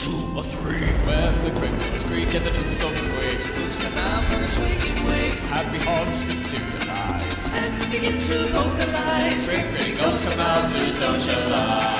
2 or 3. When the crickets creak and the tombstones quake, Step out for a swinging wake. happy hearts materialize, And begin to vocalize. pretty ghosts come out to socialize.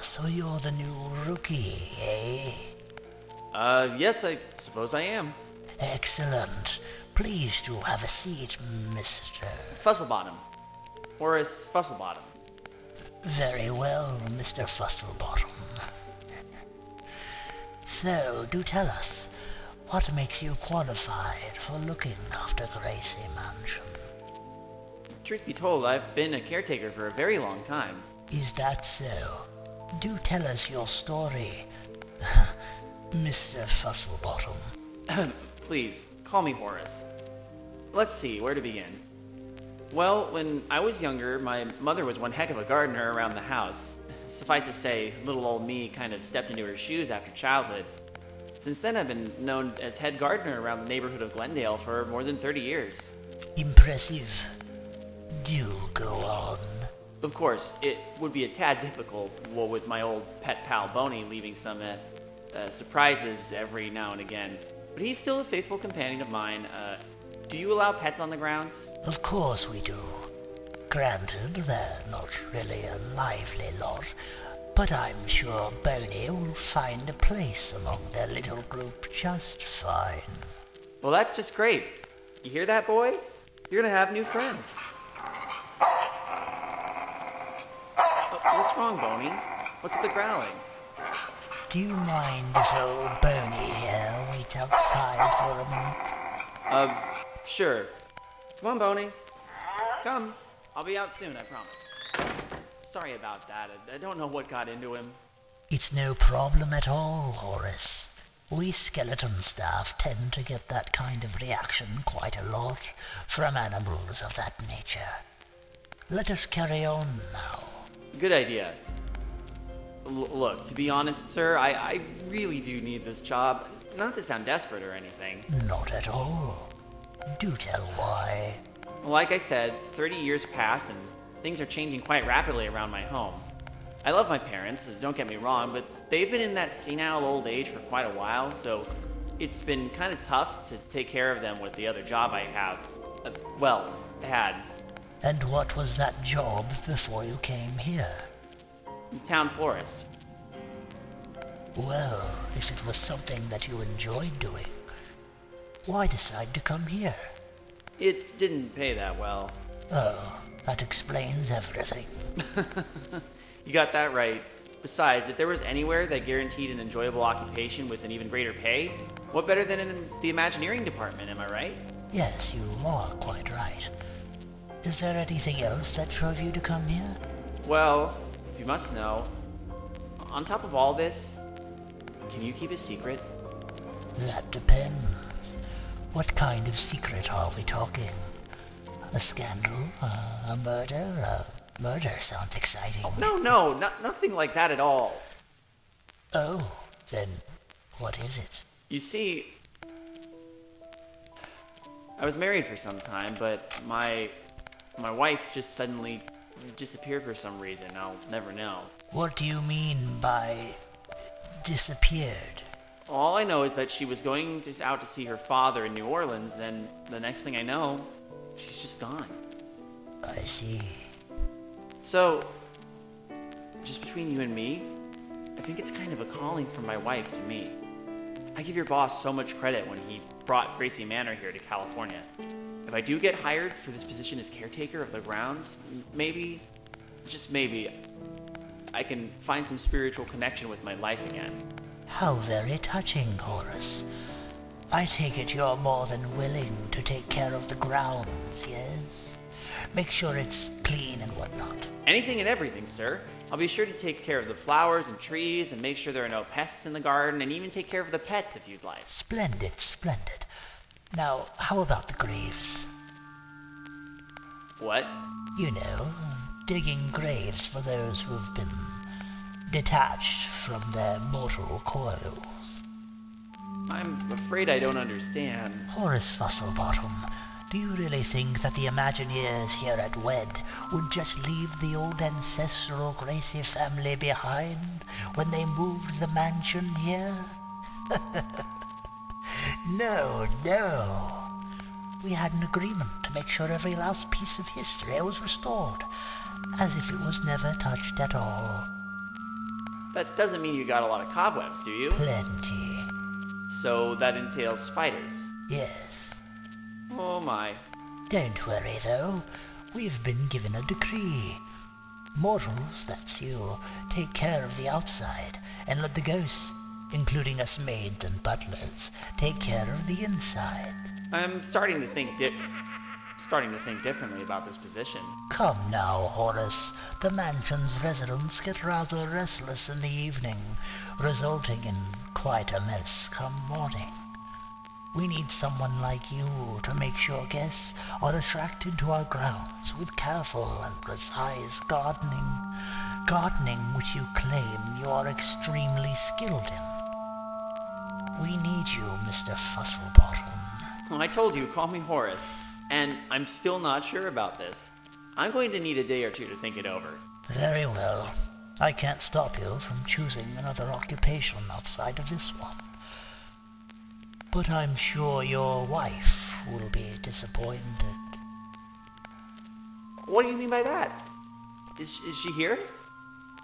So you're the new rookie, eh? Yes, I suppose I am. Excellent. Please do have a seat, Mr. Fusslebottom. Horace Fusslebottom. Very well, Mr. Fusslebottom. So, do tell us, what makes you qualified for looking after Gracey Mansion? Truth be told, I've been a caretaker for a very long time. Is that so? Do tell us your story, Mr. Fusslebottom. Please, call me Horace. Let's see, where to begin. Well, when I was younger, my mother was one heck of a gardener around the house. Suffice to say, little old me kind of stepped into her shoes after childhood. Since then, I've been known as head gardener around the neighborhood of Glendale for more than 30 years. Impressive. Do go on. Of course, it would be a tad difficult with my old pet pal Boney leaving some surprises every now and again. But he's still a faithful companion of mine. Do you allow pets on the grounds? Of course we do. Granted, they're not really a lively lot, but I'm sure Boney will find a place among their little group just fine. Well, that's just great. You hear that, boy? You're gonna have new friends. What's wrong, Boney? What's with the growling? Do you mind if old Boney here waits outside for a minute? Sure. Come on, Boney. Come. I'll be out soon, I promise. Sorry about that. I don't know what got into him. It's no problem at all, Horace. We skeleton staff tend to get that kind of reaction quite a lot from animals of that nature. Let us carry on now. Good idea. Look, to be honest, sir, I really do need this job. Not to sound desperate or anything. Not at all. Do tell why. Like I said, 30 years passed and things are changing quite rapidly around my home. I love my parents, don't get me wrong, but they've been in that senile old age for quite a while, so it's been kind of tough to take care of them with the other job I have. Had. And what was that job before you came here? Town florist. Well, if it was something that you enjoyed doing, why decide to come here? It didn't pay that well. Oh, that explains everything. You got that right. Besides, if there was anywhere that guaranteed an enjoyable occupation with an even greater pay, what better than in the Imagineering department, am I right? Yes, you are quite right. Is there anything else that drove you to come here? Well, if you must know, on top of all this, can you keep a secret? That depends. What kind of secret are we talking? A scandal? A murder? Murder sounds exciting. No, nothing like that at all. Oh, then what is it? You see, I was married for some time, but my wife just suddenly disappeared for some reason. I'll never know. What do you mean by disappeared? All I know is that she was going out to see her father in New Orleans, and the next thing I know, she's just gone. I see. So, just between you and me, I think it's kind of a calling from my wife to me. I give your boss so much credit when he brought Gracey Manor here to California. If I do get hired for this position as caretaker of the grounds, maybe, just maybe, I can find some spiritual connection with my life again. How very touching, Horace. I take it you're more than willing to take care of the grounds, yes? Make sure it's clean and whatnot. Anything and everything, sir. I'll be sure to take care of the flowers and trees and make sure there are no pests in the garden and even take care of the pets if you'd like. Splendid, splendid. Now, how about the graves? What? You know, digging graves for those who have been detached from their mortal coils. I'm afraid I don't understand. Horace Fusslebottom, do you really think that the Imagineers here at WED would just leave the old ancestral Gracey family behind when they moved the mansion here? No, no. We had an agreement to make sure every last piece of history was restored, as if it was never touched at all. That doesn't mean you got a lot of cobwebs, do you? Plenty. So that entails spiders. Yes. Oh my. Don't worry, though. We've been given a decree. Mortals, that's you, take care of the outside, and let the ghosts, including us maids and butlers, take care of the inside. I'm starting to think differently about this position. Come now, Horace. The mansion's residents get rather restless in the evening, resulting in quite a mess come morning. We need someone like you to make sure guests are attracted to our grounds with careful and precise gardening. Gardening which you claim you are extremely skilled in. We need you, Mr. Fusslebottom. Well, I told you, call me Horace, and I'm still not sure about this. I'm going to need a day or two to think it over. Very well. I can't stop you from choosing another occupation outside of this one. But I'm sure your wife will be disappointed. What do you mean by that? Is she here?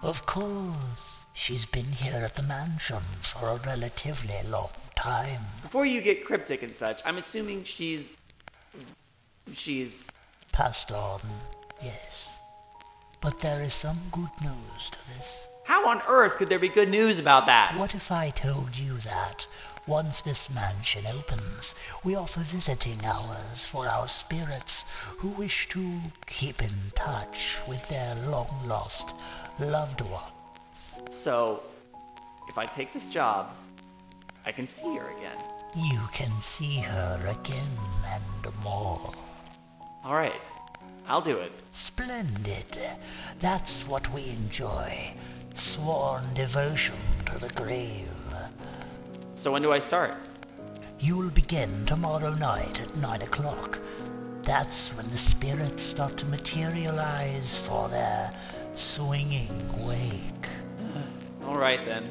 Of course. She's been here at the mansion for a relatively long time. Before you get cryptic and such, I'm assuming she's... Passed on, yes. But there is some good news to this. How on earth could there be good news about that? What if I told you that once this mansion opens, we offer visiting hours for our spirits who wish to keep in touch with their long-lost loved ones? So, if I take this job, I can see her again. You can see her again and more. All right, I'll do it. Splendid. That's what we enjoy. Sworn devotion to the grave. So when do I start? You'll begin tomorrow night at 9 o'clock. That's when the spirits start to materialize for their swinging wake. All right then.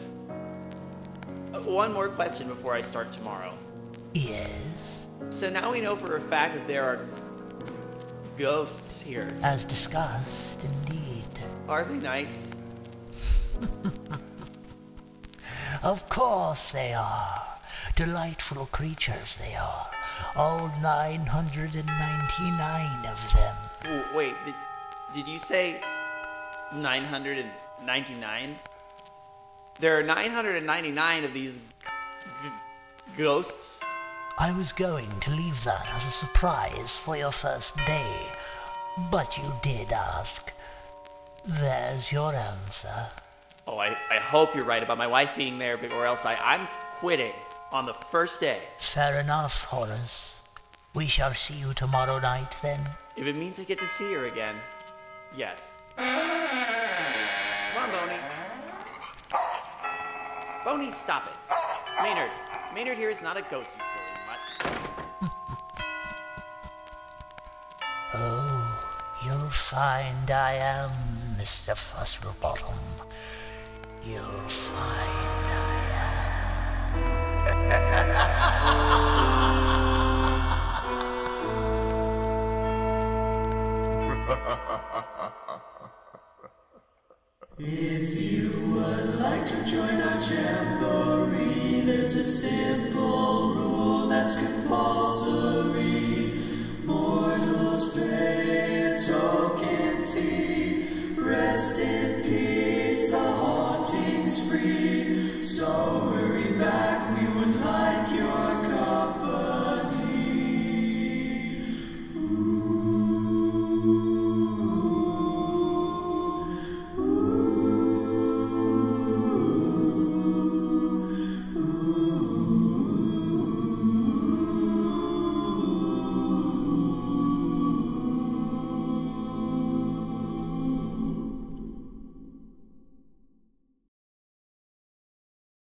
One more question before I start tomorrow. Yes? So now we know for a fact that there are ghosts here. As discussed, indeed. Are they nice? Of course they are. Delightful creatures they are. All 999 of them. Ooh, wait, did you say 999? There are 999 of these ghosts? I was going to leave that as a surprise for your first day, but you did ask. There's your answer. Oh, I hope you're right about my wife being there, or else I'm quitting on the first day. Fair enough, Horace. We shall see you tomorrow night, then. If it means I get to see her again, yes. Come on, Boney. Boney, stop it. Maynard here is not a ghost, you silly mutt. Oh, you'll find I am, Mr. Fusslebottom. You'll find I If you would like to join our jamboree, there's a simple rule that's compulsory. Mortals pay a token fee. Rest in peace, the haunting's free. So hurry back